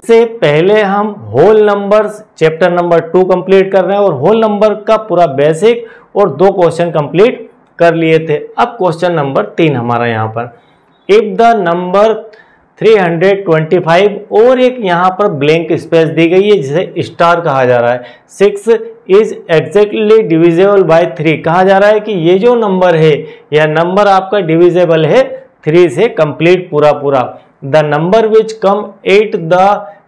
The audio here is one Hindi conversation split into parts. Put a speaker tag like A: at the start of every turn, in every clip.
A: से पहले हम whole numbers chapter number 2 complete कर रहे हैं और होल नंबर का पूरा बेसिक और 2 क्वेश्चन कंप्लीट कर लिए थे। अब क्वेश्चन नंबर 3 हमारा यहाँ पर, इफ द नंबर 325 और एक यहाँ पर ब्लैंक स्पेस दी गई है जिसे स्टार कहा जा रहा है, 6 इज एग्जैक्टली डिविजिबल बाय 3, कहा जा रहा है कि ये जो नंबर है यह नंबर आपका डिविजिबल है 3 से कंप्लीट पूरा। The number which come at the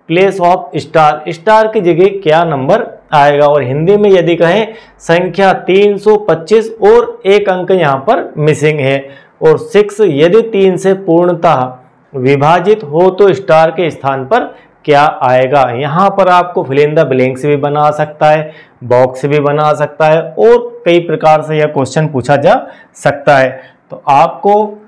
A: place of star, star की जगह क्या नंबर आएगा। और हिंदी में यदि कहें संख्या 325 और एक अंक यहाँ पर मिसिंग है, और 6 यदि 3 से पूर्णतः विभाजित हो तो स्टार के स्थान पर क्या आएगा। यहाँ पर आपको फिल इन द ब्लैंक्स भी बना सकता है, बॉक्स भी बना सकता है और कई प्रकार से यह क्वेश्चन पूछा जा सकता है। तो आपको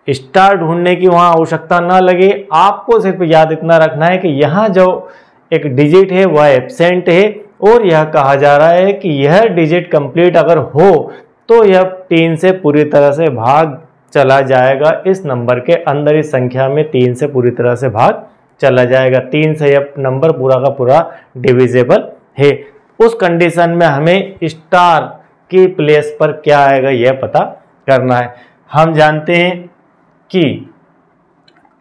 A: स्टार ढूंढने की वहाँ आवश्यकता ना लगे, आपको सिर्फ याद इतना रखना है कि यहाँ जो एक डिजिट है वह एब्सेंट है और यह कहा जा रहा है कि यह डिजिट कंप्लीट अगर हो तो यह 3 से पूरी तरह से भाग चला जाएगा। इस नंबर के अंदर इस संख्या में 3 से पूरी तरह से भाग चला जाएगा, 3 से यह नंबर पूरा का पूरा डिविजिबल है। उस कंडीशन में हमें स्टार की प्लेस पर क्या आएगा यह पता करना है। हम जानते हैं कि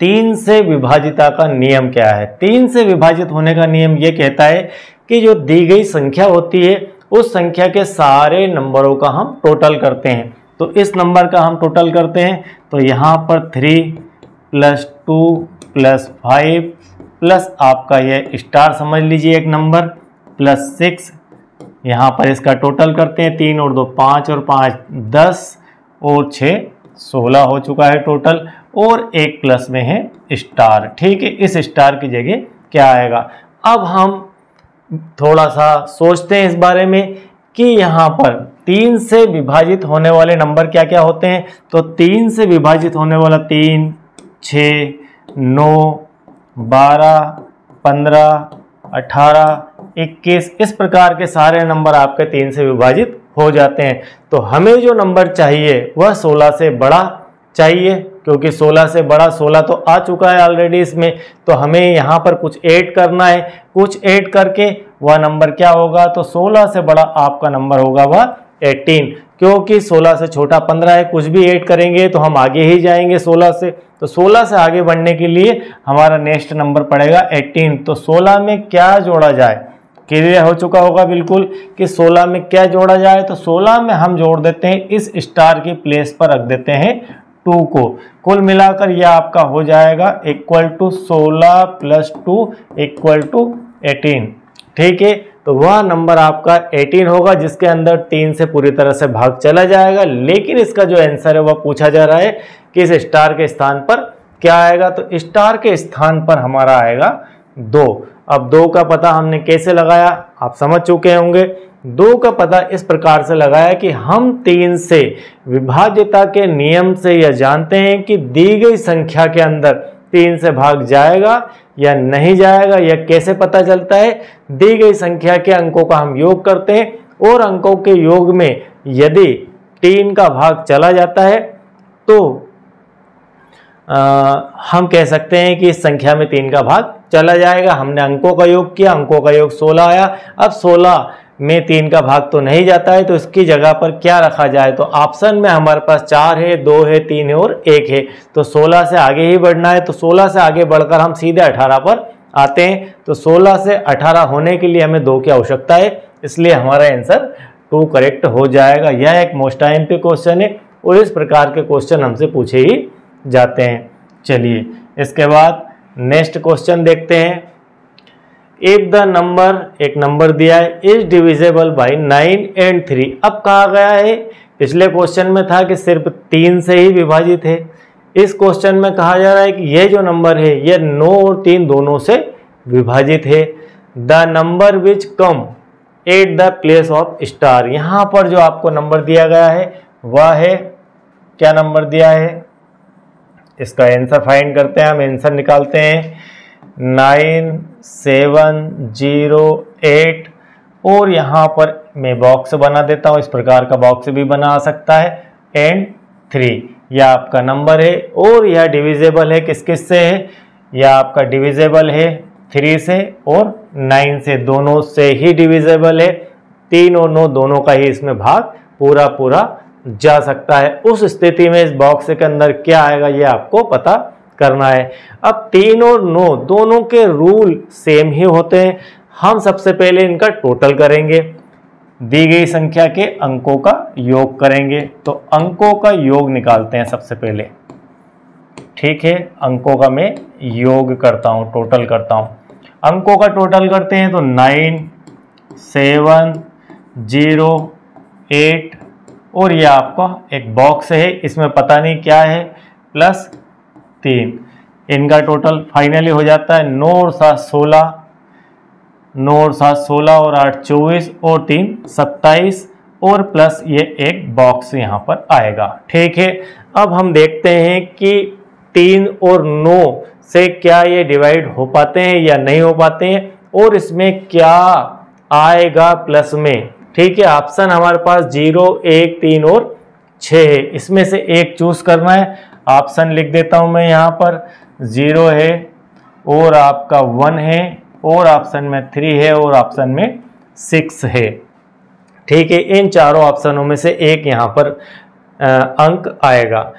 A: 3 से विभाजिता का नियम क्या है। 3 से विभाजित होने का नियम यह कहता है कि जो दी गई संख्या होती है उस संख्या के सारे नंबरों का हम टोटल करते हैं। तो इस नंबर का हम टोटल करते हैं तो यहाँ पर 3 + 2 + 5 प्लस आपका यह स्टार समझ लीजिए एक नंबर +6, यहाँ पर इसका टोटल करते हैं 3 और 2 5 और 5 10 और 6 16 हो चुका है टोटल, और एक प्लस में है स्टार। ठीक है, इस स्टार की जगह क्या आएगा। अब हम थोड़ा सा सोचते हैं इस बारे में कि यहाँ पर 3 से विभाजित होने वाले नंबर क्या क्या होते हैं। तो 3 से विभाजित होने वाला 3, 6, 9, 12, 15, 18, 21 इस प्रकार के सारे नंबर आपके 3 से विभाजित हो जाते हैं। तो हमें जो नंबर चाहिए वह 16 से बड़ा चाहिए, क्योंकि 16 से बड़ा 16 तो आ चुका है ऑलरेडी इसमें, तो हमें यहाँ पर कुछ ऐड करना है। कुछ ऐड करके वह नंबर क्या होगा, तो 16 से बड़ा आपका नंबर होगा वह 18, क्योंकि 16 से छोटा 15 है। कुछ भी ऐड करेंगे तो हम आगे ही जाएंगे 16 से, तो 16 से आगे बढ़ने के लिए हमारा नेक्स्ट नंबर पड़ेगा 18। तो 16 में क्या जोड़ा जाए, क्लियर हो चुका होगा बिल्कुल कि 16 में क्या जोड़ा जाए। तो 16 में हम जोड़ देते हैं, इस स्टार की प्लेस पर रख देते हैं 2 को। कुल मिलाकर यह आपका हो जाएगा = 16 + 2 = 18। ठीक है, तो वह नंबर आपका 18 होगा जिसके अंदर 3 से पूरी तरह से भाग चला जाएगा। लेकिन इसका जो आंसर है वह पूछा जा रहा है कि इस स्टार के स्थान पर क्या आएगा। तो स्टार के स्थान पर हमारा आएगा 2। अब 2 का पता हमने कैसे लगाया आप समझ चुके होंगे। 2 का पता इस प्रकार से लगाया कि हम 3 से विभाज्यता के नियम से यह जानते हैं कि दी गई संख्या के अंदर 3 से भाग जाएगा या नहीं जाएगा। यह कैसे पता चलता है, दी गई संख्या के अंकों का हम योग करते हैं और अंकों के योग में यदि 3 का भाग चला जाता है तो हम कह सकते हैं कि इस संख्या में 3 का भाग चला जाएगा। हमने अंकों का योग किया, अंकों का योग 16 आया। अब 16 में 3 का भाग तो नहीं जाता है, तो इसकी जगह पर क्या रखा जाए। तो ऑप्शन में हमारे पास 4 है, 2 है, 3 है और 1 है। तो 16 से आगे ही बढ़ना है, तो 16 से आगे बढ़कर हम सीधे 18 पर आते हैं। तो 16 से 18 होने के लिए हमें 2 की आवश्यकता है, इसलिए हमारा आंसर 2 करेक्ट हो जाएगा। यह एक मोस्ट आईएमपी क्वेश्चन है और इस प्रकार के क्वेश्चन हमसे पूछे ही जाते हैं। चलिए इसके बाद नेक्स्ट क्वेश्चन देखते हैं। इफ द नंबर, एक नंबर दिया है, इज डिविजिबल बाय 9 and 3। अब कहा गया है, पिछले क्वेश्चन में था कि सिर्फ 3 से ही विभाजित है। इस क्वेश्चन में कहा जा रहा है कि यह जो नंबर है यह 9 और 3 दोनों से विभाजित है। The number which come at the place of star. यहाँ पर जो आपको नंबर दिया गया है वह है, क्या नंबर दिया है, इसका आंसर फाइंड करते हैं। हम आंसर निकालते हैं 9708 और यहाँ पर मैं बॉक्स बना देता हूँ, इस प्रकार का बॉक्स भी बना सकता है, एंड 3 यह आपका नंबर है और यह डिविजिबल है किस किस से है, या आपका डिविजेबल है 3 से और 9 से, दोनों से ही डिविजेबल है। 3 और 9 दोनों का ही इसमें भाग पूरा पूरा जा सकता है। उस स्थिति में इस बॉक्स के अंदर क्या आएगा ये आपको पता करना है। अब 3 और 9 दोनों के रूल सेम ही होते हैं। हम सबसे पहले इनका टोटल करेंगे, दी गई संख्या के अंकों का योग करेंगे। तो अंकों का योग निकालते हैं सबसे पहले, ठीक है। अंकों का मैं योग करता हूं, टोटल करता हूं। अंकों का टोटल करते हैं तो 9, 7, 0, 8 और ये आपका एक बॉक्स है, इसमें पता नहीं क्या है, +3। इनका टोटल फाइनली हो जाता है 9 और 7 16, 9 और 7 16 और 8 24 और 3 27 और प्लस ये एक बॉक्स यहाँ पर आएगा, ठीक है। अब हम देखते हैं कि 3 और 9 से क्या ये डिवाइड हो पाते हैं या नहीं हो पाते हैं और इसमें क्या आएगा प्लस में, ठीक है। ऑप्शन हमारे पास 0, 1, 3 और 6 है। इसमें से एक चूज करना है। ऑप्शन लिख देता हूं मैं यहाँ पर, 0 है और आपका 1 है और ऑप्शन में 3 है और ऑप्शन में 6 है, ठीक है। इन चारों ऑप्शनों में से एक यहाँ पर अंक आएगा।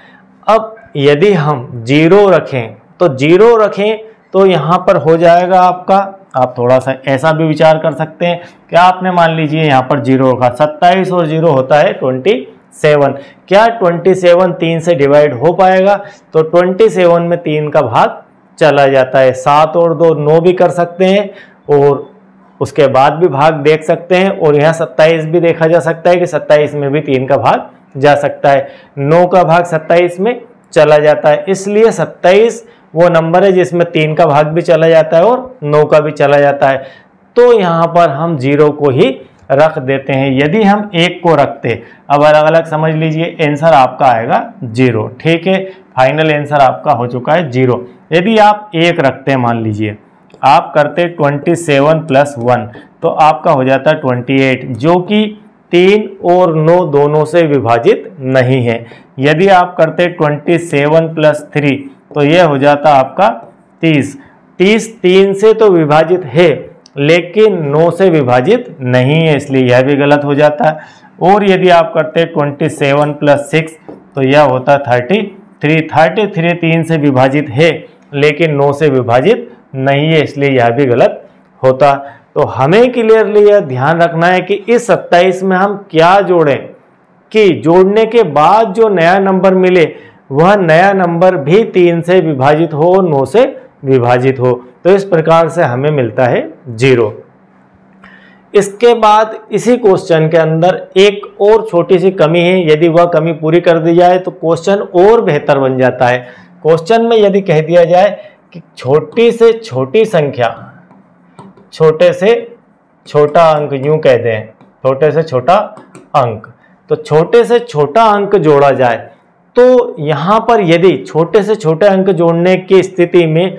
A: अब यदि हम 0 रखें तो 0 रखें तो यहाँ पर हो जाएगा आपका, आप थोड़ा सा ऐसा भी विचार कर सकते हैं कि आपने मान लीजिए यहाँ पर 0 रखा, 27 और 0 होता है 27। क्या 27 3 से डिवाइड हो पाएगा? तो 27 में 3 का भाग चला जाता है। 7 और 2 9 भी कर सकते हैं और उसके बाद भी भाग देख सकते हैं और यहाँ 27 भी देखा जा सकता है कि 27 में भी 3 का भाग जा सकता है। 9 का भाग 27 में चला जाता है, इसलिए 27 वो नंबर है जिसमें 3 का भाग भी चला जाता है और 9 का भी चला जाता है। तो यहाँ पर हम 0 को ही रख देते हैं। यदि हम 1 को रखते, अब अलग अलग समझ लीजिए, आंसर आपका आएगा 0, ठीक है। फाइनल आंसर आपका हो चुका है 0। यदि आप 1 रखते हैं, मान लीजिए आप करते 27 + 1 तो आपका हो जाता है 28, जो कि 3 और 9 दोनों से विभाजित नहीं है। यदि आप करते 27 + 3 तो यह हो जाता आपका 30। 30 3 से तो विभाजित है लेकिन 9 से विभाजित नहीं है, इसलिए यह भी गलत हो जाता है। और यदि आप करते 27 + 6 तो यह होता 33। 33 3 से विभाजित है लेकिन 9 से विभाजित नहीं है, इसलिए यह भी गलत होता। तो हमें क्लियरली यह ध्यान रखना है कि इस 27 में हम क्या जोड़ें कि जोड़ने के बाद जो नया नंबर मिले वह नया नंबर भी 3 से विभाजित हो, 9 से विभाजित हो। तो इस प्रकार से हमें मिलता है 0। इसके बाद इसी क्वेश्चन के अंदर एक और छोटी सी कमी है, यदि वह कमी पूरी कर दी जाए तो क्वेश्चन और बेहतर बन जाता है। क्वेश्चन में यदि कह दिया जाए कि छोटी से छोटी संख्या, छोटे से छोटा अंक, यूं कह दें छोटे से छोटा अंक, तो छोटे से छोटा अंक जोड़ा जाए तो यहाँ पर यदि छोटे से छोटे अंक जोड़ने की स्थिति में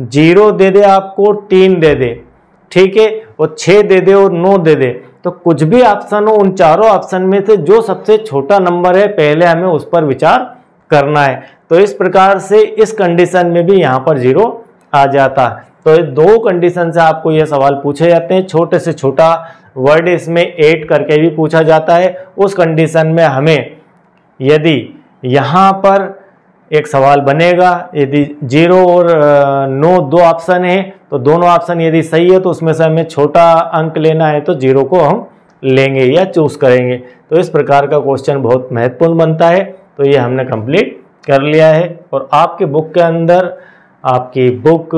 A: 0 दे दे आपको, 3 दे दे, ठीक है, और 6 दे दे और 9 दे दे, तो कुछ भी ऑप्शन हो, उन चारों ऑप्शन में से जो सबसे छोटा नंबर है पहले हमें उस पर विचार करना है। तो इस प्रकार से इस कंडीशन में भी यहाँ पर 0 आ जाता है। तो ये 2 कंडीशन से आपको ये सवाल पूछे जाते हैं। छोटे से छोटा वर्ड इसमें 8 करके भी पूछा जाता है। उस कंडीशन में हमें यदि यहाँ पर एक सवाल बनेगा, यदि 0 और 9 2 ऑप्शन है तो दोनों ऑप्शन यदि सही है तो उसमें से हमें छोटा अंक लेना है तो 0 को हम लेंगे या चूज करेंगे। तो इस प्रकार का क्वेश्चन बहुत महत्वपूर्ण बनता है। तो ये हमने कंप्लीट कर लिया है और आपके बुक के अंदर, आपकी बुक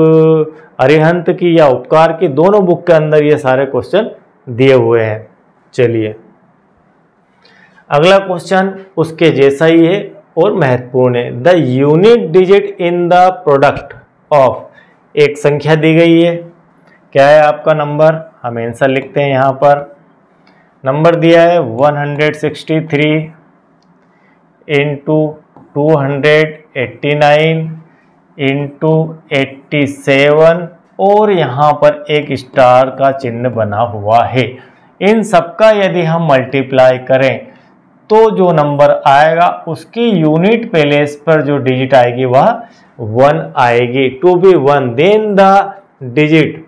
A: अरिहंत की या उपकार की, दोनों बुक के अंदर ये सारे क्वेश्चन दिए हुए हैं। चलिए अगला क्वेश्चन उसके जैसा ही है और महत्वपूर्ण है। The unit digit in the product of, एक संख्या दी गई है, क्या है आपका नंबर, हम आंसर लिखते हैं। यहाँ पर नंबर दिया है 163 × 289 × 87 और यहाँ पर एक स्टार का चिन्ह बना हुआ है। इन सबका यदि हम मल्टीप्लाई करें तो जो नंबर आएगा उसकी यूनिट प्लेस पर जो डिजिट आएगी वह 1 आएगी। To be 1 then the digit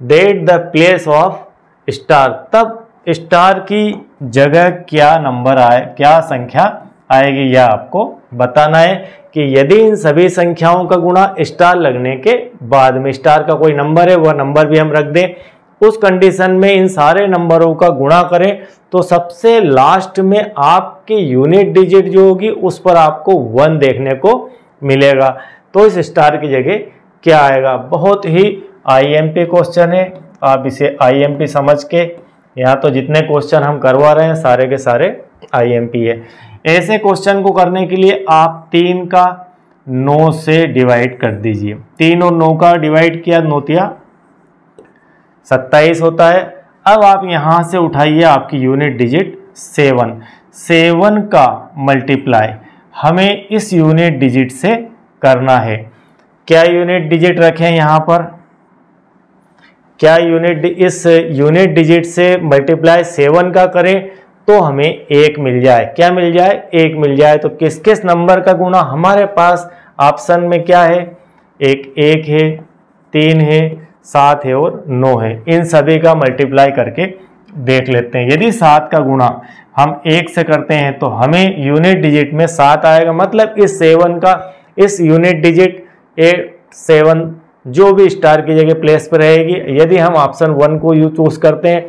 A: that the place of star, तब स्टार की जगह क्या नंबर आए, क्या संख्या आएगी, यह आपको बताना है कि यदि इन सभी संख्याओं का गुणा स्टार लगने के बाद में स्टार का कोई नंबर है, वह नंबर भी हम रख दें, उस कंडीशन में इन सारे नंबरों का गुणा करें तो सबसे लास्ट में आपकी यूनिट डिजिट जो होगी उस पर आपको 1 देखने को मिलेगा। तो इस स्टार की जगह क्या आएगा। बहुत ही आईएमपी क्वेश्चन है, आप इसे आईएमपी समझ के, यहाँ तो जितने क्वेश्चन हम करवा रहे हैं सारे के सारे आईएमपी है। ऐसे क्वेश्चन को करने के लिए आप 3 का 9 से डिवाइड कर दीजिए। 3 और 9 का डिवाइड किया, 9 तिया 27 होता है। अब आप यहाँ से उठाइए आपकी यूनिट डिजिट 7। 7 का मल्टीप्लाई हमें इस यूनिट डिजिट से करना है। क्या यूनिट डिजिट रखें यहाँ पर, क्या इस यूनिट डिजिट से मल्टीप्लाई 7 का करें तो हमें 1 मिल जाए। क्या मिल जाए, 1 मिल जाए। तो किस किस नंबर का गुणा हमारे पास ऑप्शन में क्या है, 1 है, 3 है, 7 है और 9 है। इन सभी का मल्टीप्लाई करके देख लेते हैं। यदि 7 का गुणा हम 1 से करते हैं तो हमें यूनिट डिजिट में 7 आएगा, मतलब इस 7 का इस यूनिट डिजिट 7 जो भी स्टार की जगह प्लेस पर रहेगी। यदि हम ऑप्शन 1 को चूज करते हैं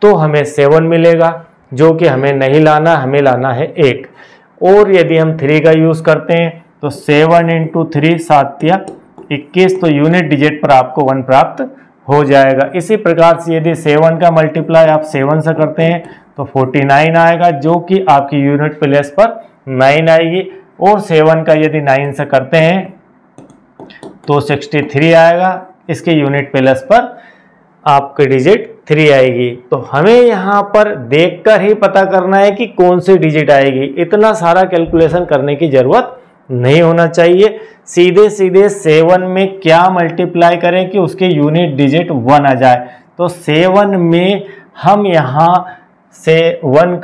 A: तो हमें 7 मिलेगा, जो कि हमें नहीं लाना, हमें लाना है 1। और यदि हम 3 का यूज करते हैं तो 7 इंटू 3 7 या 21, तो यूनिट डिजिट पर आपको 1 प्राप्त हो जाएगा। इसी प्रकार से यदि 7 का मल्टीप्लाई आप 7 से करते हैं तो 49 आएगा, जो कि आपकी यूनिट प्लेस पर 9 आएगी। और 7 का यदि 9 से करते हैं तो 63 आएगा, इसके यूनिट प्लेस पर आपके डिजिट 3 आएगी। तो हमें यहाँ पर देखकर ही पता करना है कि कौन सी डिजिट आएगी। इतना सारा कैलकुलेशन करने की जरूरत नहीं होना चाहिए। सीधे सीधे 7 में क्या मल्टीप्लाई करें कि उसके यूनिट डिजिट 1 आ जाए। तो 7 में हम यहाँ से 3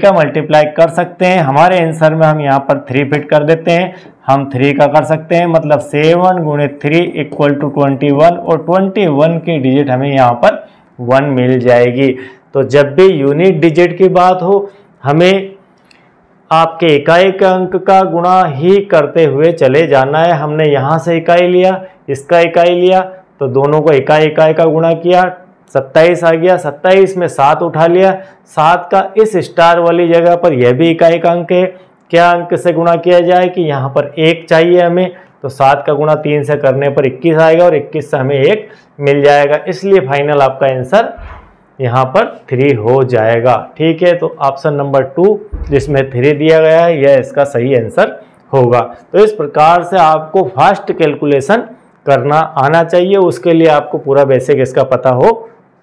A: का मल्टीप्लाई कर सकते हैं। हमारे आंसर में हम यहाँ पर 3 फिट कर देते हैं। हम 3 का कर सकते हैं, मतलब 7 गुणित 3 इक्वल टू 21, और 21 की डिजिट हमें यहाँ पर 1 मिल जाएगी। तो जब भी यूनिट डिजिट की बात हो हमें आपके इकाई के अंक का गुणा ही करते हुए चले जाना है। हमने यहाँ से इकाई लिया, इसका इकाई लिया, तो दोनों को इकाई इकाई का गुणा किया, 27 आ गया। 27 में 7 उठा लिया, 7 का इस स्टार वाली जगह पर यह भी इकाई का अंक है। क्या अंक से गुणा किया जाए कि यहाँ पर 1 चाहिए हमें, तो 7 का गुणा 3 से करने पर 21 आएगा और 21 से हमें 1 मिल जाएगा। इसलिए फाइनल आपका आंसर यहाँ पर 3 हो जाएगा। ठीक है, तो ऑप्शन नंबर 2 जिसमें 3 दिया गया है यह इसका सही आंसर होगा। तो इस प्रकार से आपको फास्ट कैलकुलेशन करना आना चाहिए। उसके लिए आपको पूरा बेसिक इसका पता हो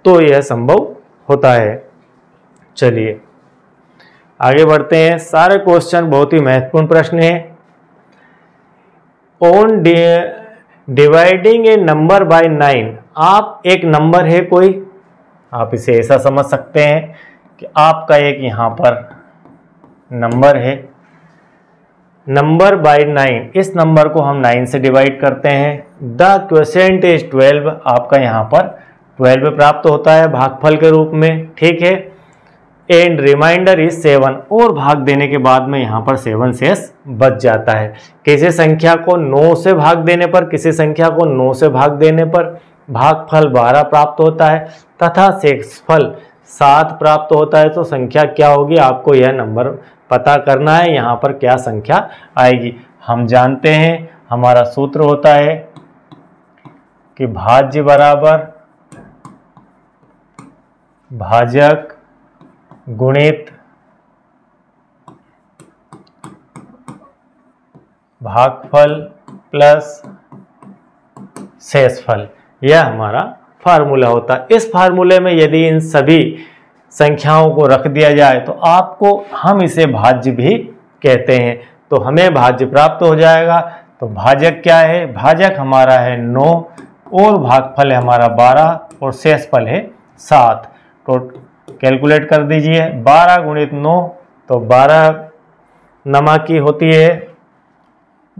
A: तो यह संभव होता है। चलिए आगे बढ़ते हैं। सारे क्वेश्चन बहुत ही महत्वपूर्ण प्रश्न है। On dividing A number by 9, आप एक नंबर है कोई, आप इसे ऐसा समझ सकते हैं कि आपका एक यहाँ पर नंबर है, नंबर बाय 9, इस नंबर को हम 9 से डिवाइड करते हैं। द क्वोशिएंट इज 12, आपका यहाँ पर 12 प्राप्त होता है भागफल के रूप में। ठीक है, एंड रिमाइंडर इज 7, और भाग देने के बाद में यहाँ पर 7 शेष बच जाता है। किसी संख्या को 9 से भाग देने पर, किसी संख्या को 9 से भाग देने पर भागफल 12 प्राप्त होता है तथा शेषफल 7 प्राप्त होता है। तो संख्या क्या होगी आपको यह नंबर पता करना है, यहाँ पर क्या संख्या आएगी। हम जानते हैं हमारा सूत्र होता है कि भाज्य बराबर भाजक गुणित भागफल प्लस शेषफल, यह हमारा फार्मूला होता है। इस फार्मूले में यदि इन सभी संख्याओं को रख दिया जाए तो आपको हम इसे भाज्य भी कहते हैं, तो हमें भाज्य प्राप्त हो जाएगा। तो भाजक क्या है, भाजक हमारा है 9 और भागफल है हमारा 12 और शेषफल है 7। तो कैलकुलेट कर दीजिए, 12 गुणित 9 तो 12 नमा की होती है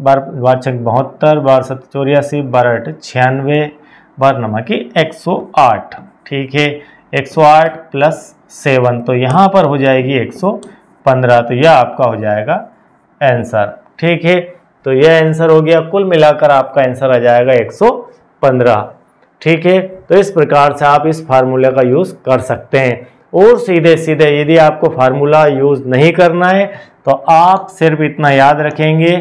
A: बार 72, 72, 12 96, 108। ठीक है, 108 प्लस 7 तो यहाँ पर हो जाएगी 115। तो यह आपका हो जाएगा आंसर। ठीक है, तो यह आंसर हो गया। कुल मिलाकर आपका आंसर आ जाएगा 115। ठीक है, तो इस प्रकार से आप इस फार्मूले का यूज़ कर सकते हैं। और सीधे सीधे यदि आपको फार्मूला यूज़ नहीं करना है तो आप सिर्फ इतना याद रखेंगे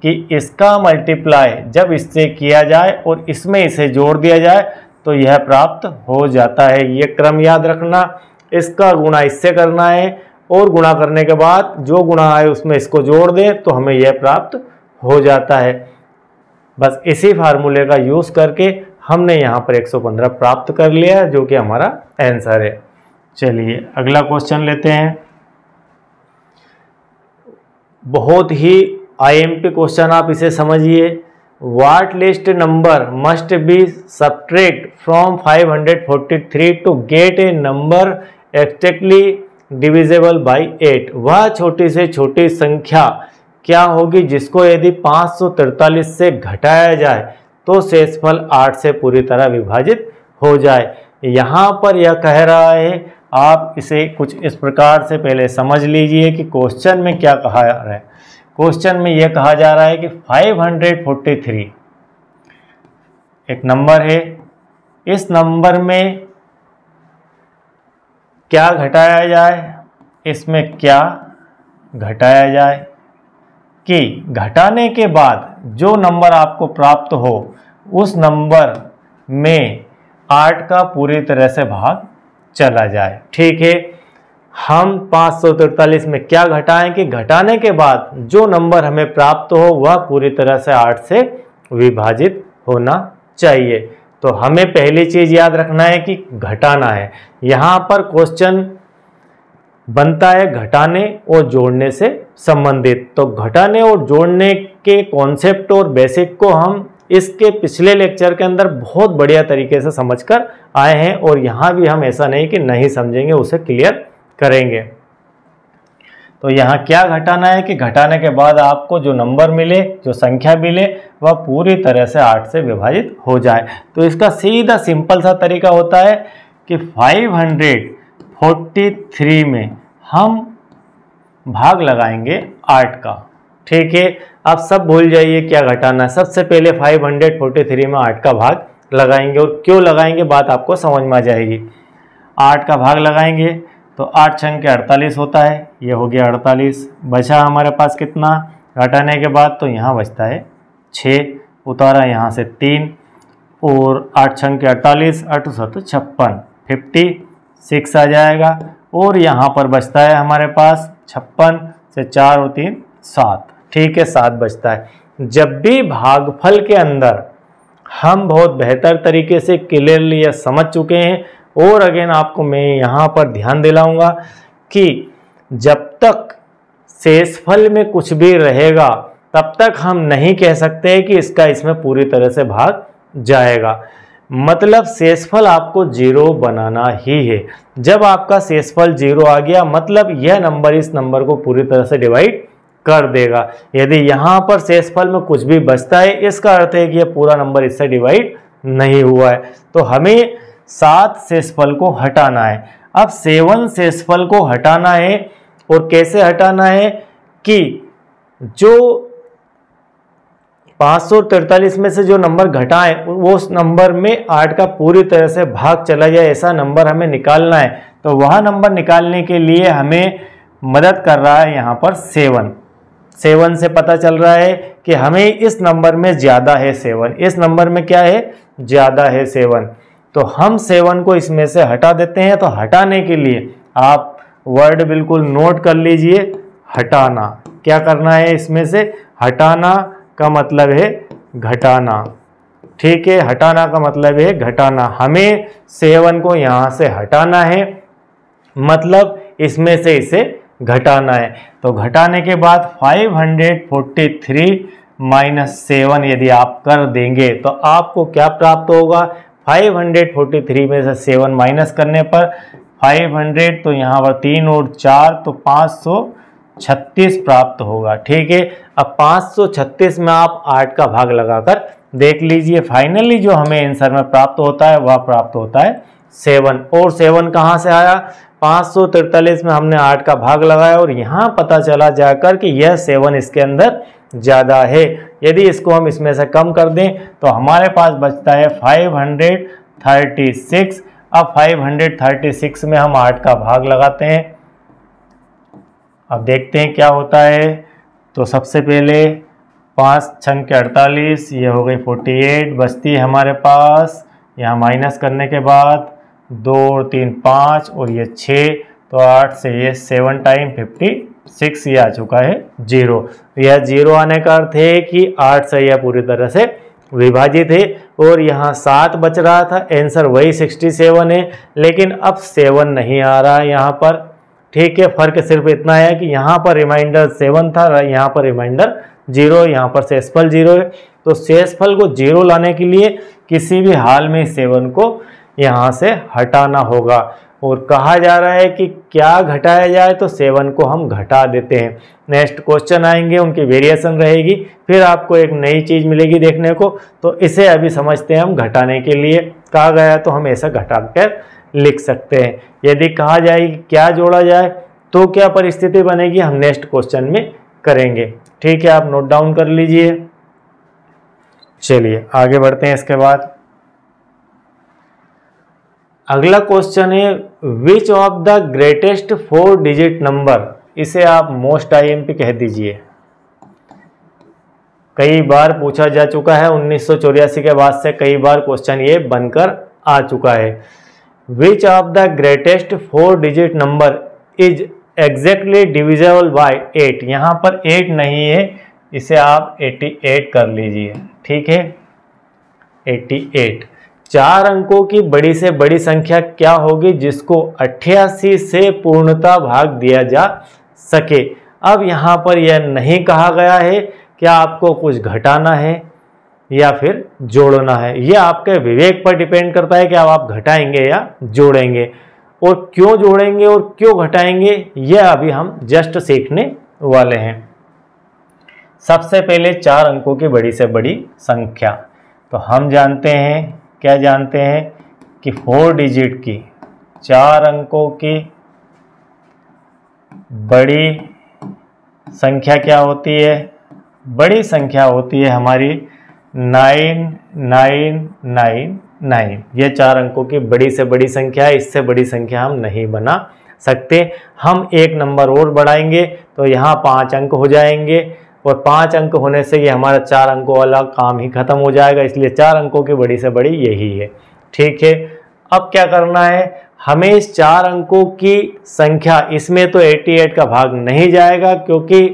A: कि इसका मल्टीप्लाई जब इससे किया जाए और इसमें इसे जोड़ दिया जाए तो यह प्राप्त हो जाता है। ये क्रम याद रखना, इसका गुणा इससे करना है और गुणा करने के बाद जो गुणा है उसमें इसको जोड़ दें तो हमें यह प्राप्त हो जाता है। बस इसी फार्मूले का यूज़ करके हमने यहाँ पर 115 प्राप्त कर लिया है, जो कि हमारा आंसर है। चलिए अगला क्वेश्चन लेते हैं। बहुत ही आईएमपी क्वेश्चन, आप इसे समझिए। What least number must be subtract from 543 to get a number exactly divisible by 8। वह छोटी से छोटी संख्या क्या होगी जिसको यदि 543 से घटाया जाए तो शेषफल 8 से पूरी तरह विभाजित हो जाए। यहाँ पर यह कह रहा है, आप इसे कुछ इस प्रकार से पहले समझ लीजिए कि क्वेश्चन में क्या कहा जा रहा है। क्वेश्चन में यह कहा जा रहा है कि 543 एक नंबर है, इस नंबर में क्या घटाया जाए, इसमें क्या घटाया जाए कि घटाने के बाद जो नंबर आपको प्राप्त हो उस नंबर में 8 का पूरी तरह से भाग चला जाए। ठीक है, हम 543 में क्या घटाएं कि घटाने के बाद जो नंबर हमें प्राप्त हो वह पूरी तरह से 8 से विभाजित होना चाहिए। तो हमें पहली चीज याद रखना है कि घटाना है। यहाँ पर क्वेश्चन बनता है घटाने और जोड़ने से संबंधित। तो घटाने और जोड़ने के कॉन्सेप्ट और बेसिक को हम इसके पिछले लेक्चर के अंदर बहुत बढ़िया तरीके से समझकर आए हैं और यहाँ भी हम ऐसा नहीं कि नहीं समझेंगे, उसे क्लियर करेंगे। तो यहाँ क्या घटाना है कि घटाने के बाद आपको जो नंबर मिले, जो संख्या मिले, वह पूरी तरह से 8 से विभाजित हो जाए। तो इसका सीधा सिंपल सा तरीका होता है कि 543 में हम भाग लगाएंगे 8 का। ठीक है, आप सब भूल जाइए क्या घटाना है। सबसे पहले 543 में 8 का भाग लगाएंगे और क्यों लगाएंगे बात आपको समझ में आ जाएगी। 8 का भाग लगाएंगे तो 8 छंग के 48 होता है, ये हो गया 48। बचा हमारे पास कितना घटाने के बाद, तो यहाँ बचता है 6, उतारा यहाँ से 3 और 8 छंग के 48, 8 7 56, 56 आ जाएगा। और यहाँ पर बचता है हमारे पास 56 से 4 और 3 7। ठीक है, 7 बचता है। जब भी भागफल के अंदर हम बहुत बेहतर तरीके से क्लियरली यह समझ चुके हैं और अगेन आपको मैं यहाँ पर ध्यान दिलाऊंगा कि जब तक शेषफल में कुछ भी रहेगा तब तक हम नहीं कह सकते कि इसका इसमें पूरी तरह से भाग जाएगा। मतलब शेषफल आपको 0 बनाना ही है। जब आपका शेषफल 0 आ गया मतलब यह नंबर इस नंबर को पूरी तरह से डिवाइड कर देगा। यदि यहाँ पर शेषफल में कुछ भी बचता है इसका अर्थ है कि यह पूरा नंबर इससे डिवाइड नहीं हुआ है। तो हमें 7 शेषफल को हटाना है। अब 7 शेषफल को हटाना है और कैसे हटाना है कि जो 543 में से जो नंबर घटाएं वो उस नंबर में 8 का पूरी तरह से भाग चला जाए, ऐसा नंबर हमें निकालना है। तो वह नंबर निकालने के लिए हमें मदद कर रहा है यहाँ पर 7 से पता चल रहा है कि हमें इस नंबर में ज़्यादा है 7, इस नंबर में क्या है ज़्यादा है 7। तो हम 7 को इसमें से हटा देते हैं। तो हटाने के लिए आप वर्ड बिल्कुल नोट कर लीजिए, हटाना। क्या करना है इसमें से, हटाना का मतलब है घटाना। ठीक है, हटाना का मतलब है घटाना। हमें 7 को यहाँ से हटाना है, मतलब इसमें से इसे घटाना है। तो घटाने के बाद 543 माइनस 7 यदि आप कर देंगे तो आपको क्या प्राप्त होगा। 543 में से 7 माइनस करने पर 500, तो यहाँ पर 3 और 4 तो 536 प्राप्त होगा। ठीक है, अब 536 में आप 8 का भाग लगाकर देख लीजिए। फाइनली जो हमें आंसर में प्राप्त होता है वह प्राप्त होता है 7। और 7 कहाँ से आया? 543 में हमने 8 का भाग लगाया और यहाँ पता चला जाकर कि यह 7 इसके अंदर ज़्यादा है। यदि इसको हम इसमें से कम कर दें तो हमारे पास बचता है 536। अब 536 में हम 8 का भाग लगाते हैं। अब देखते हैं क्या होता है। तो सबसे पहले 5 छंग के 48, ये हो गई 48, बचती है हमारे पास। यहाँ माइनस करने के बाद 2 और 3 5 और ये 6, तो 8 से ये 7 टाइम 56, ये आ चुका है 0। यह 0 आने का अर्थ है कि 8 से यह पूरी तरह से विभाजित है। और यहाँ 7 बच रहा था, आंसर वही 67 है, लेकिन अब 7 नहीं आ रहा है यहाँ पर। ठीक है, फर्क सिर्फ इतना है कि यहाँ पर रिमाइंडर 7 था, यहाँ पर रिमाइंडर 0, यहाँ पर शेषफल 0 है। तो शेषफल को 0 लाने के लिए किसी भी हाल में 7 को यहाँ से हटाना होगा। और कहा जा रहा है कि क्या घटाया जाए, तो 7 को हम घटा देते हैं। नेक्स्ट क्वेश्चन आएंगे, उनकी वेरिएशन रहेगी, फिर आपको एक नई चीज़ मिलेगी देखने को। तो इसे अभी समझते हैं हम घटाने के लिए कहा गया, तो हम ऐसा घटा कर लिख सकते हैं। यदि कहा जाए कि क्या जोड़ा जाए तो क्या परिस्थिति बनेगी, हम नेक्स्ट क्वेश्चन में करेंगे। ठीक है, आप नोट डाउन कर लीजिए। चलिए आगे बढ़ते हैं। इसके बाद अगला क्वेश्चन है which of the greatest 4 digit number. इसे आप मोस्ट आईएमपी कह दीजिए। कई बार पूछा जा चुका है, 1984 के बाद से कई बार क्वेश्चन ये बनकर आ चुका है। Which of the greatest 4 digit number is exactly divisible by 8। यहाँ पर 8 नहीं है, इसे आप 88 कर लीजिए। ठीक है, 88। 4 अंकों की बड़ी से बड़ी संख्या क्या होगी जिसको 88 से पूर्णतः भाग दिया जा सके। अब यहाँ पर यह नहीं कहा गया है क्या आपको कुछ घटाना है या फिर जोड़ना है। यह आपके विवेक पर डिपेंड करता है कि आप घटाएंगे या जोड़ेंगे, और क्यों जोड़ेंगे और क्यों घटाएंगे यह अभी हम जस्ट सीखने वाले हैं। सबसे पहले 4 अंकों की बड़ी से बड़ी संख्या, तो हम जानते हैं, क्या जानते हैं कि 4 डिजिट की 4 अंकों की बड़ी संख्या क्या होती है? बड़ी संख्या होती है हमारी 9999। ये 4 अंकों की बड़ी से बड़ी संख्या है, इससे बड़ी संख्या हम नहीं बना सकते। हम एक नंबर और बढ़ाएंगे तो यहाँ 5 अंक हो जाएंगे, और 5 अंक होने से ये हमारा 4 अंकों वाला काम ही खत्म हो जाएगा। इसलिए 4 अंकों की बड़ी से बड़ी यही है। ठीक है, अब क्या करना है, हमें इस 4 अंकों की संख्या, इसमें तो 88 का भाग नहीं जाएगा क्योंकि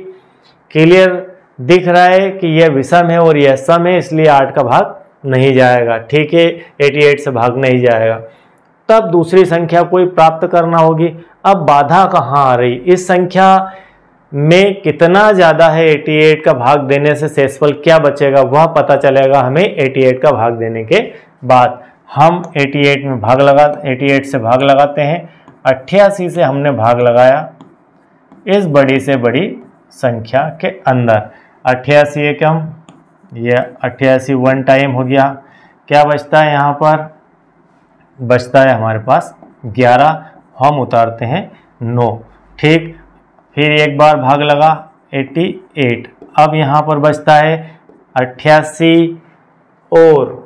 A: क्लियर दिख रहा है कि यह विषम है और यह सम है, इसलिए 8 का भाग नहीं जाएगा। ठीक है, 88 से भाग नहीं जाएगा। तब दूसरी संख्या कोई प्राप्त करना होगी। अब बाधा कहाँ आ रही, इस संख्या में कितना ज़्यादा है 88 का भाग देने से शेषफल क्या बचेगा वह पता चलेगा हमें 88 का भाग देने के बाद। हम 88 में 88 से भाग लगाते हैं। 88 से हमने भाग लगाया इस बड़ी से बड़ी संख्या के अंदर। 88 एकम, यह 88 1 टाइम हो गया। क्या बचता है यहाँ पर? बचता है हमारे पास 11, हम उतारते हैं 9। ठीक, फिर एक बार भाग लगा 88। अब यहाँ पर बचता है 88 और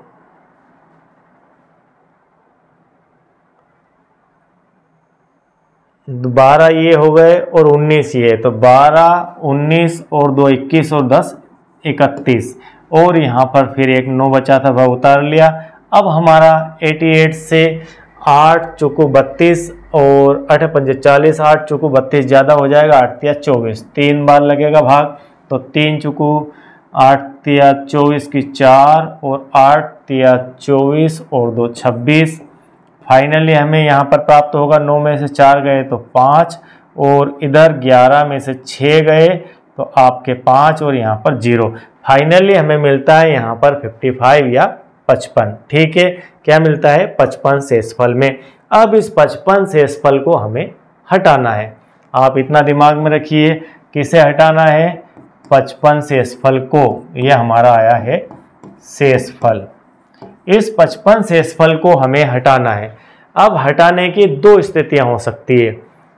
A: 12 ये हो गए और 19 ये, तो 12 19 और 2 21 और 10 31, और यहाँ पर फिर एक 9 बचा था वह उतार लिया। अब हमारा 88 से 8 चुकू 32 और 8 पंजे 40, 8 चुकू 32 ज़्यादा हो जाएगा, 8 तिया 24, 3 बार लगेगा भाग, तो 3 चुकू 8 तिया 24 की 4 और 8 तिया 24 और 2 26। फाइनली हमें यहाँ पर प्राप्त होगा 9 में से 4 गए तो 5, और इधर 11 में से 6 गए तो आपके 5 और यहाँ पर 0। फाइनली हमें मिलता है यहाँ पर 55 या 55। ठीक है, क्या मिलता है? 55 शेषफल में। अब इस 55 शेषफल को हमें हटाना है। आप इतना दिमाग में रखिए किसे हटाना है? 55 शेषफल को। यह हमारा आया है शेषफल। इस 55 शेषफल को हमें हटाना है। अब हटाने की दो स्थितियां हो सकती है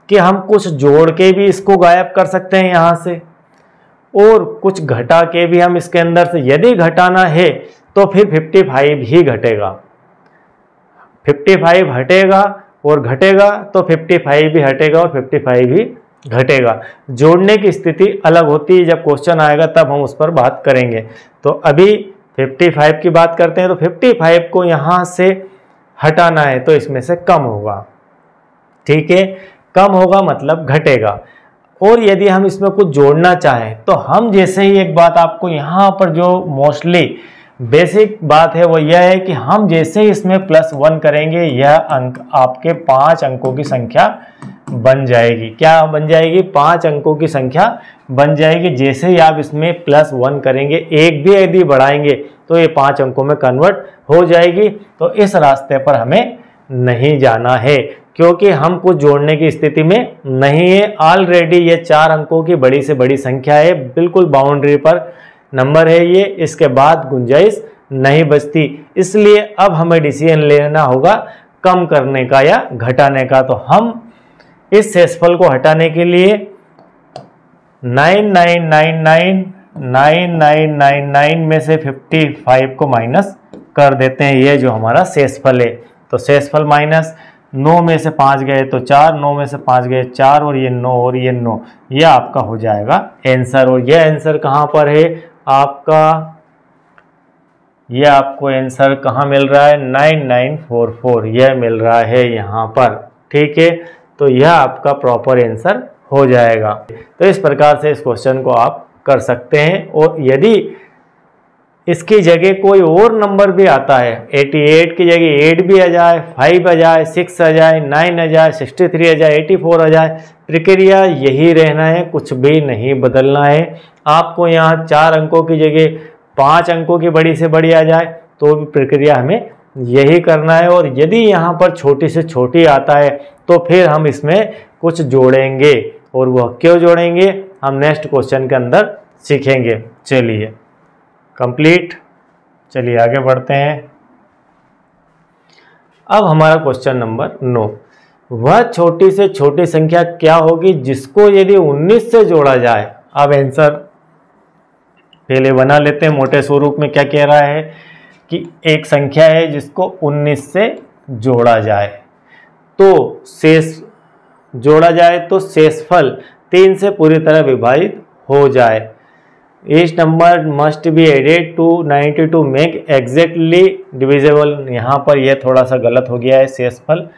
A: कि हम कुछ जोड़ के भी इसको गायब कर सकते हैं यहाँ से, और कुछ घटा के भी हम इसके अंदर से, यदि घटाना है तो फिर 55 ही घटेगा। 55 हटेगा और घटेगा तो 55 भी हटेगा और 55 भी घटेगा। जोड़ने की स्थिति अलग होती है, जब क्वेश्चन आएगा तब हम उस पर बात करेंगे। तो अभी 55 की बात करते हैं। तो 55 को यहाँ से हटाना है तो इसमें से कम होगा, ठीक है, कम होगा मतलब घटेगा। और यदि हम इसमें कुछ जोड़ना चाहें तो हम जैसे ही, एक बात आपको यहाँ पर जो मोस्टली बेसिक बात है वो यह है कि हम जैसे ही इसमें +1 करेंगे, यह अंक आपके 5 अंकों की संख्या बन जाएगी। क्या बन जाएगी? 5 अंकों की संख्या बन जाएगी। जैसे ही आप इसमें +1 करेंगे, एक भी यदि बढ़ाएंगे तो ये 5 अंकों में कन्वर्ट हो जाएगी। तो इस रास्ते पर हमें नहीं जाना है, क्योंकि हम कुछ जोड़ने की स्थिति में नहीं है। ऑलरेडी ये 4 अंकों की बड़ी से बड़ी संख्या है, बिल्कुल बाउंड्री पर नंबर है ये, इसके बाद गुंजाइश नहीं बचती। इसलिए अब हमें डिसीजन लेना होगा कम करने का या घटाने का। तो हम इस शेषफल को हटाने के लिए 9999 में से 55 को माइनस कर देते हैं। ये जो हमारा शेषफल है, तो शेषफल माइनस 9 में से 5 गए तो 4, 9 में से 5 गए 4, और ये 9 और ये 9, ये आपका हो जाएगा आंसर। और ये आंसर कहाँ पर है आपका? ये आपको आंसर कहाँ मिल रहा है? 9944 यह मिल रहा है यहाँ पर, ठीक है। तो यह आपका प्रॉपर आंसर हो जाएगा। तो इस प्रकार से इस क्वेश्चन को आप कर सकते हैं। और यदि इसकी जगह कोई और नंबर भी आता है, 88 की जगह 8 भी आ जाए, 5 आ जाए, 6 आ जाए, 9 आ जाए, 63 आ जाए, 84 आ जाए, प्रक्रिया यही रहना है, कुछ भी नहीं बदलना है। आपको यहाँ 4 अंकों की जगह 5 अंकों की बड़ी से बड़ी आ जाए तो भी प्रक्रिया हमें यही करना है। और यदि यहाँ पर छोटी से छोटी आता है तो फिर हम इसमें कुछ जोड़ेंगे, और वह क्यों जोड़ेंगे हम नेक्स्ट क्वेश्चन के अंदर सीखेंगे। चलिए कंप्लीट, चलिए आगे बढ़ते हैं। अब हमारा क्वेश्चन नंबर 9, वह छोटी से छोटी संख्या क्या होगी जिसको यदि 19 से जोड़ा जाए? अब आंसर पहले बना लेते हैं मोटे स्वरूप में। क्या कह रहा है कि एक संख्या है जिसको 19 से जोड़ा जाए, तो शेष जोड़ा जाए तो शेषफल 3 से पूरी तरह विभाजित हो जाए। Each number must be added to 90 to make exactly divisible। यहाँ पर यह थोड़ा सा गलत हो गया है, शेषफल,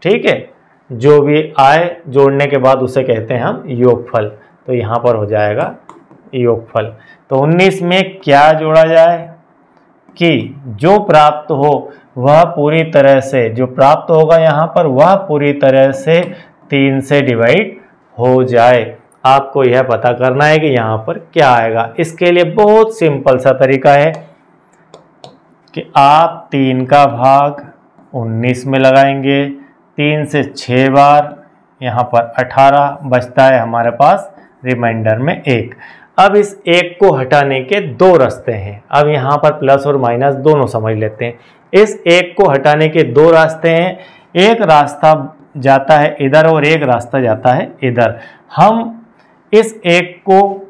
A: ठीक है। जो भी आए जोड़ने के बाद उसे कहते हैं हम योगफल। तो यहाँ पर हो जाएगा योगफल। तो 19 में क्या जोड़ा जाए कि जो प्राप्त हो वह पूरी तरह से, जो प्राप्त होगा यहाँ पर वह पूरी तरह से 3 से डिवाइड हो जाए। आपको यह पता करना है कि यहाँ पर क्या आएगा। इसके लिए बहुत सिंपल सा तरीका है कि आप 3 का भाग 19 में लगाएंगे, 3 से 6 बार, यहाँ पर 18 बचता है हमारे पास रिमाइंडर में 1। अब इस 1 को हटाने के 2 रास्ते हैं। अब यहाँ पर प्लस और माइनस दोनों समझ लेते हैं। इस 1 को हटाने के 2 रास्ते हैं। एक रास्ता जाता है इधर और एक रास्ता जाता है इधर। हम इस 1 को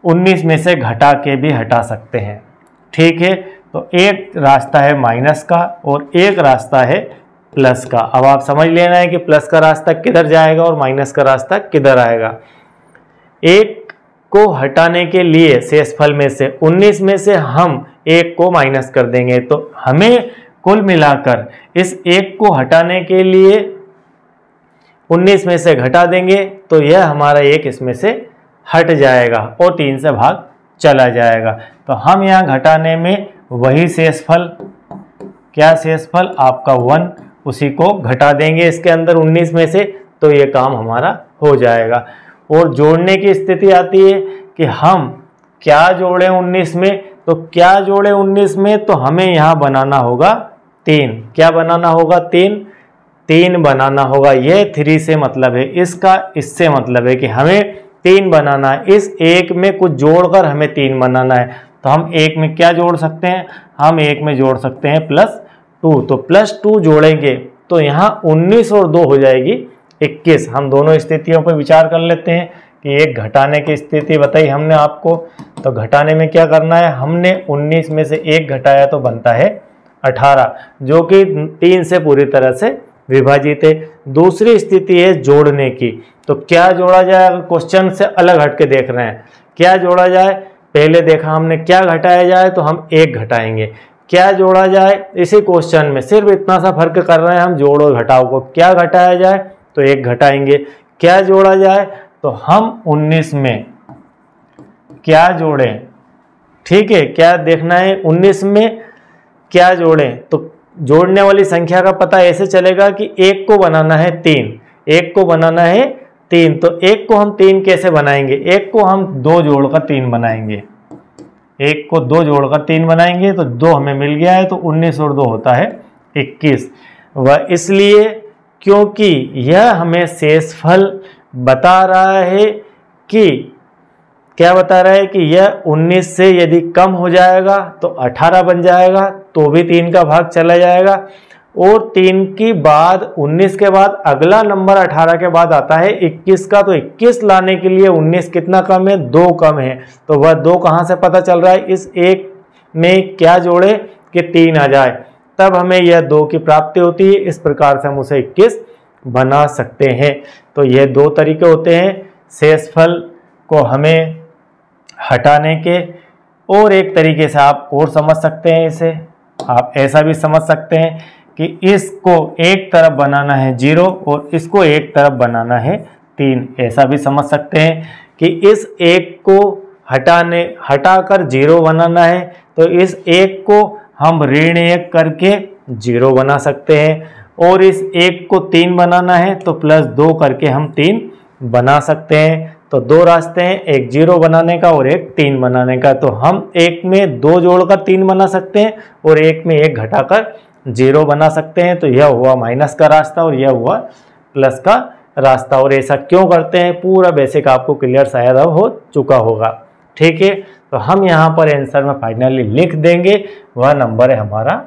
A: 19 में से घटा के भी हटा सकते हैं, ठीक है। तो एक रास्ता है माइनस का और एक रास्ता है प्लस का। अब आप समझ लेना है कि प्लस का रास्ता किधर जाएगा और माइनस का रास्ता किधर आएगा। 1 को हटाने के लिए शेषफल में से 19 में से हम 1 को माइनस कर देंगे, तो हमें कुल मिलाकर इस 1 को हटाने के लिए 19 में से घटा देंगे तो यह हमारा 1 इसमें से हट जाएगा और 3 से भाग चला जाएगा। तो हम यहाँ घटाने में वही शेषफल, क्या शेषफल आपका 1, उसी को घटा देंगे इसके अंदर 19 में से, तो ये काम हमारा हो जाएगा। और जोड़ने की स्थिति आती है कि हम क्या जोड़ें 19 में, तो क्या जोड़ें 19 में, तो हमें यहाँ बनाना होगा 3। क्या बनाना होगा? 3 बनाना होगा। ये 3 से मतलब है इसका, इससे मतलब है कि हमें 3 बनाना है, इस 1 में कुछ जोड़कर हमें 3 बनाना है। तो हम 1 में क्या जोड़ सकते हैं, हम 1 में जोड़ सकते हैं +2। तो +2 जोड़ेंगे तो यहाँ 19 और 2 हो जाएगी 21। हम दोनों स्थितियों पर विचार कर लेते हैं कि एक घटाने की स्थिति बताई हमने आपको, तो घटाने में क्या करना है, हमने 19 में से 1 घटाया तो बनता है 18, जो कि 3 से पूरी तरह से विभाजित है। दूसरी स्थिति है जोड़ने की, तो क्या जोड़ा जाए, अगर क्वेश्चन से अलग हट के देख रहे हैं क्या जोड़ा जाए, पहले देखा हमने क्या घटाया जाए तो हम 1 घटाएंगे, क्या जोड़ा जाए, इसी क्वेश्चन में सिर्फ इतना सा फर्क कर रहे हैं हम जोड़ो घटाओ को, क्या घटाया जाए तो 1 घटाएंगे, क्या जोड़ा जाए तो हम 19 में क्या जोड़ें, ठीक है, क्या देखना है 19 में क्या जोड़ें, तो जोड़ने वाली संख्या का पता ऐसे चलेगा कि 1 को बनाना है 3, 1 को बनाना है 3, तो 1 को हम 3 कैसे बनाएंगे, 1 को हम 2 जोड़कर 3 बनाएंगे, 1 को 2 जोड़कर 3 बनाएंगे तो 2 हमें मिल गया है, तो 19 और 2 होता है 21। वह इसलिए क्योंकि यह हमें शेषफल बता रहा है कि क्या बता रहा है कि यह 19 से यदि कम हो जाएगा तो 18 बन जाएगा, तो भी 3 का भाग चला जाएगा, और 3 के बाद 19 के बाद अगला नंबर 18 के बाद आता है 21 का, तो 21 लाने के लिए 19 कितना कम है, 2 कम है, तो वह 2 कहाँ से पता चल रहा है, इस 1 में क्या जोड़े कि 3 आ जाए, तब हमें यह 2 की प्राप्ति होती है। इस प्रकार से हम उसे 21 बना सकते हैं। तो यह 2 तरीके होते हैं शेषफल को हमें हटाने के, और एक तरीके से आप और समझ सकते हैं इसे, आप ऐसा भी समझ सकते हैं कि इसको एक तरफ बनाना है 0 और इसको एक तरफ बनाना है 3, ऐसा भी समझ सकते हैं कि इस 1 को हटाकर 0 बनाना है तो इस 1 को हम ऋण 1 करके 0 बना सकते हैं, और इस 1 को 3 बनाना है तो +2 करके हम 3 बना सकते हैं। तो 2 रास्ते हैं, एक 0 बनाने का और एक 3 बनाने का, तो हम 1 में 2 जोड़कर 3 बना सकते हैं और 1 में 1 घटाकर 0 बना सकते हैं। तो यह हुआ माइनस का रास्ता और यह हुआ प्लस का रास्ता। और ऐसा क्यों करते हैं, पूरा बेसिक आपको क्लियर शायद अब हो चुका होगा, ठीक है। तो हम यहाँ पर आंसर में फाइनली लिख देंगे, वह नंबर है हमारा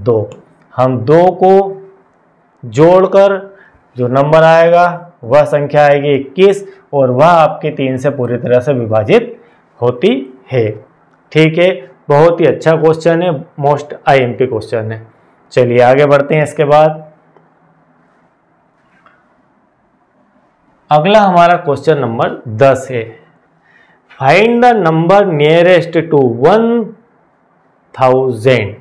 A: 2। हम 2 को जोड़कर जो नंबर आएगा वह संख्या आएगी 21, और वह आपके 3 से पूरी तरह से विभाजित होती है, ठीक है। बहुत ही अच्छा क्वेश्चन है, मोस्ट आईएमपी क्वेश्चन है। चलिए आगे बढ़ते हैं। इसके बाद अगला हमारा क्वेश्चन नंबर 10 है, find the number nearest to 1000।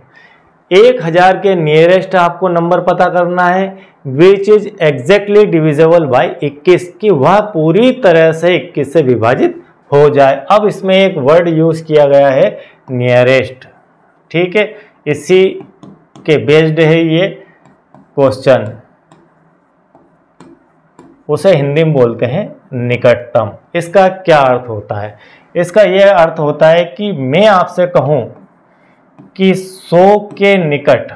A: 1000 के नियरेस्ट आपको नंबर पता करना है, which is exactly divisible by 21, कि वह पूरी तरह से 21 से विभाजित हो जाए। अब इसमें एक वर्ड यूज किया गया है नियरेस्ट, ठीक है, इसी के बेस्ड है ये क्वेश्चन, उसे हिंदी में बोलते हैं निकटतम। इसका क्या अर्थ होता है, इसका यह अर्थ होता है कि मैं आपसे कहूं कि 100 के निकट,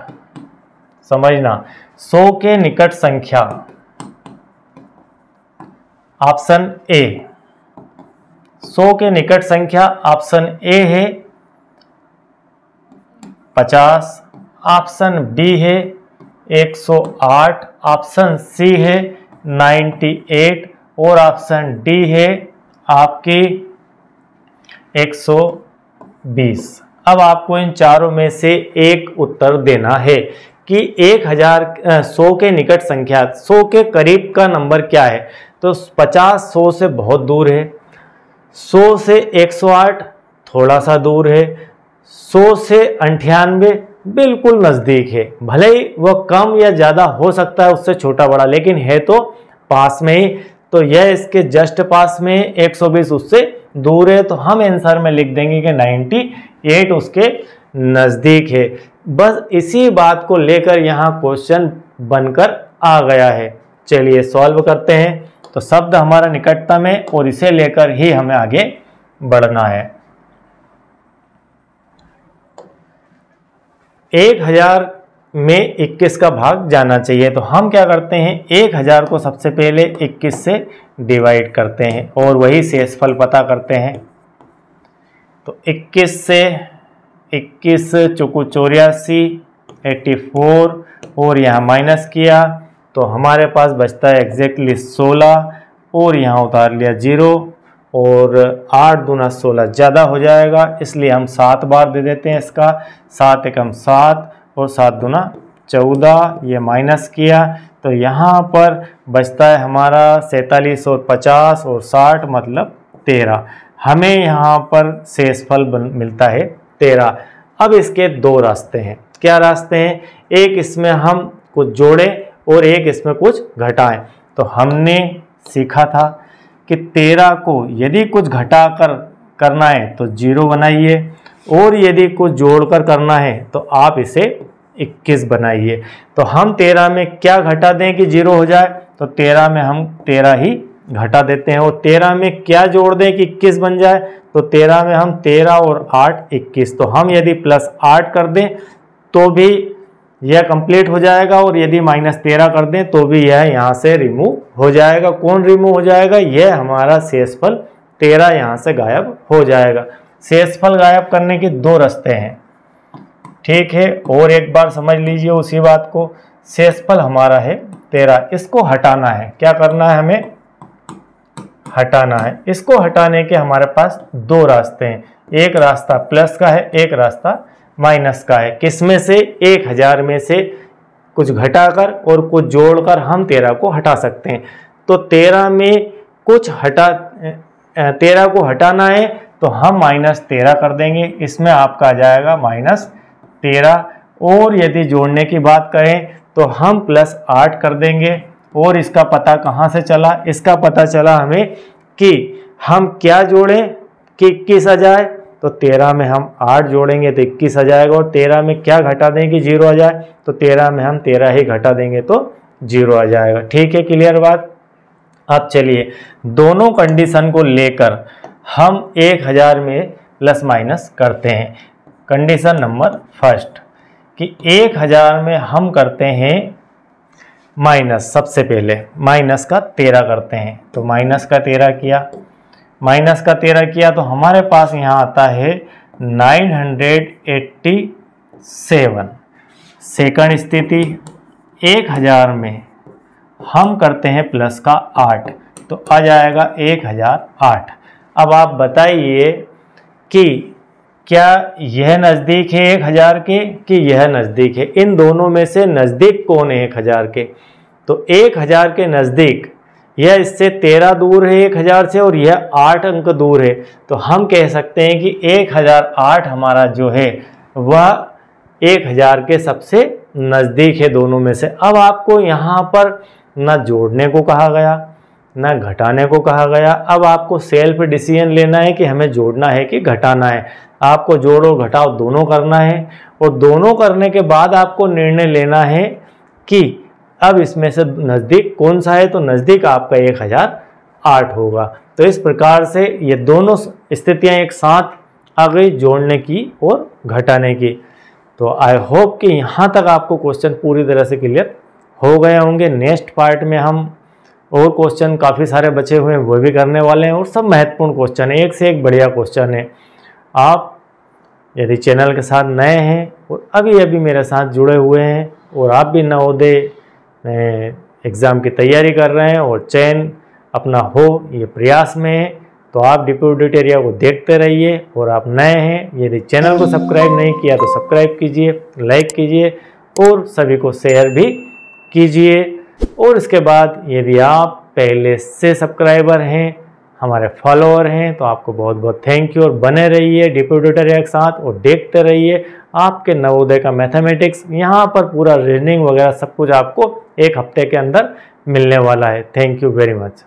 A: समझना, 100 के निकट संख्या, ऑप्शन ए, 100 के निकट संख्या ऑप्शन ए है 50, ऑप्शन बी है 108, ऑप्शन सी है 98 और ऑप्शन डी है आपकी 120। अब आपको इन चारों में से एक उत्तर देना है कि 100 के निकट संख्या, 100 के करीब का नंबर क्या है। तो 50 100 से बहुत दूर है, 100 से 108 थोड़ा सा दूर है, 100 से 98 बिल्कुल नज़दीक है। भले ही वह कम या ज़्यादा हो सकता है, उससे छोटा बड़ा, लेकिन है तो पास में ही। तो यह इसके जस्ट पास में, 120 उससे दूर है, तो हम आंसर में लिख देंगे कि 98 उसके नज़दीक है। बस इसी बात को लेकर यहाँ क्वेश्चन बनकर आ गया है। चलिए सॉल्व करते हैं। तो शब्द हमारा निकटतम है और इसे लेकर ही हमें आगे बढ़ना है। 1000 में 21 का भाग जाना चाहिए। तो हम क्या करते हैं, 1000 को सबसे पहले 21 से डिवाइड करते हैं और वही शेषफल पता करते हैं। तो 21 से 21 चौको 84, 84 और यहाँ माइनस किया तो हमारे पास बचता है एग्जैक्टली 16 और यहाँ उतार लिया 0 और 8 दूना 16 ज़्यादा हो जाएगा, इसलिए हम 7 बार दे देते हैं इसका। 7 एकम 7 और 7 दूना 14, ये माइनस किया तो यहाँ पर बचता है हमारा 47 और 50 और 60 मतलब 13। हमें यहाँ पर शेषफल मिलता है 13। अब इसके दो रास्ते हैं। क्या रास्ते हैं, एक इसमें हम कुछ जोड़ें और एक इसमें कुछ घटाएं। तो हमने सीखा था कि 13 को यदि कुछ घटाकर करना है तो 0 बनाइए और यदि कुछ जोड़कर करना है तो आप इसे 21 बनाइए। तो हम 13 में क्या घटा दें कि 0 हो जाए, तो 13 में हम 13 ही घटा देते हैं और 13 में क्या जोड़ दें कि 21 बन जाए, तो 13 में हम 13 और 8 21। तो हम यदि +8 कर दें तो भी यह कंप्लीट हो जाएगा और यदि -13 कर दें तो भी यह यहाँ से रिमूव हो जाएगा। कौन रिमूव हो जाएगा, यह हमारा शेषफल 13 यहाँ से गायब हो जाएगा। शेषफल गायब करने के दो रास्ते हैं, ठीक है। और एक बार समझ लीजिए उसी बात को, शेषफल हमारा है 13, इसको हटाना है। क्या करना है, हमें हटाना है। इसको हटाने के हमारे पास दो रास्ते हैं, एक रास्ता प्लस का है, एक रास्ता माइनस का है। किसमें से, 1000 में से कुछ घटाकर और कुछ जोड़कर हम 13 को हटा सकते हैं। तो 13 में कुछ 13 को हटाना है तो हम -13 कर देंगे, इसमें आपका आ जाएगा -13। और यदि जोड़ने की बात करें तो हम +8 कर देंगे। और इसका पता कहाँ से चला, इसका पता चला हमें कि हम क्या जोड़ें कि 21 आ जाए। तो 13 में हम 8 जोड़ेंगे तो 21 आ जाएगा और 13 में क्या घटा दें कि 0 आ जाए, तो 13 में हम 13 ही घटा देंगे तो 0 आ जाएगा। ठीक है, क्लियर बात। अब चलिए दोनों कंडीशन को लेकर हम 1000 में प्लस माइनस करते हैं। कंडीशन नंबर फर्स्ट कि 1000 में हम करते हैं माइनस, सबसे पहले माइनस का 13 करते हैं। तो माइनस का 13 किया, माइनस का 13 किया तो हमारे पास यहाँ आता है 987। सेकंड स्थिति 1000 में हम करते हैं प्लस का 8 तो आ जाएगा 1008। अब आप बताइए कि क्या यह नज़दीक है 1000 के कि यह नज़दीक है, इन दोनों में से नज़दीक कौन है 1000 के। तो 1000 के नज़दीक यह इससे 13 दूर है 1000 से और यह 8 अंक दूर है। तो हम कह सकते हैं कि 1008 हमारा जो है वह 1000 के सबसे नज़दीक है दोनों में से। अब आपको यहाँ पर ना जोड़ने को कहा गया ना घटाने को कहा गया। अब आपको सेल्फ डिसीजन लेना है कि हमें जोड़ना है कि घटाना है। आपको जोड़ो घटाओ दोनों करना है और दोनों करने के बाद आपको निर्णय लेना है कि अब इसमें से नज़दीक कौन सा है। तो नज़दीक आपका 1008 होगा। तो इस प्रकार से ये दोनों स्थितियां एक साथ आ गई, जोड़ने की और घटाने की। तो आई होप कि यहाँ तक आपको क्वेश्चन पूरी तरह से क्लियर हो गए होंगे। नेक्स्ट पार्ट में हम और क्वेश्चन काफ़ी सारे बचे हुए हैं वो भी करने वाले हैं और सब महत्वपूर्ण क्वेश्चन है, एक से एक बढ़िया क्वेश्चन है। आप यदि चैनल के साथ नए हैं और अभी मेरे साथ जुड़े हुए हैं और आप भी नवोदय एग्ज़ाम की तैयारी कर रहे हैं और चयन अपना हो ये प्रयास में है, तो आप डिप्यूटेड एरिया को देखते रहिए। और आप नए हैं, यदि चैनल को सब्सक्राइब नहीं किया तो सब्सक्राइब कीजिए, लाइक कीजिए और सभी को शेयर भी कीजिए। और इसके बाद यदि आप पहले से सब्सक्राइबर हैं, हमारे फॉलोअर हैं, तो आपको बहुत बहुत थैंक यू और बने रहिए डिप्यूटेड एरिया के साथ और देखते रहिए आपके नवोदय का मैथमेटिक्स। यहाँ पर पूरा रीजनिंग वगैरह सब कुछ आपको एक हफ्ते के अंदर मिलने वाला है। Thank you very much.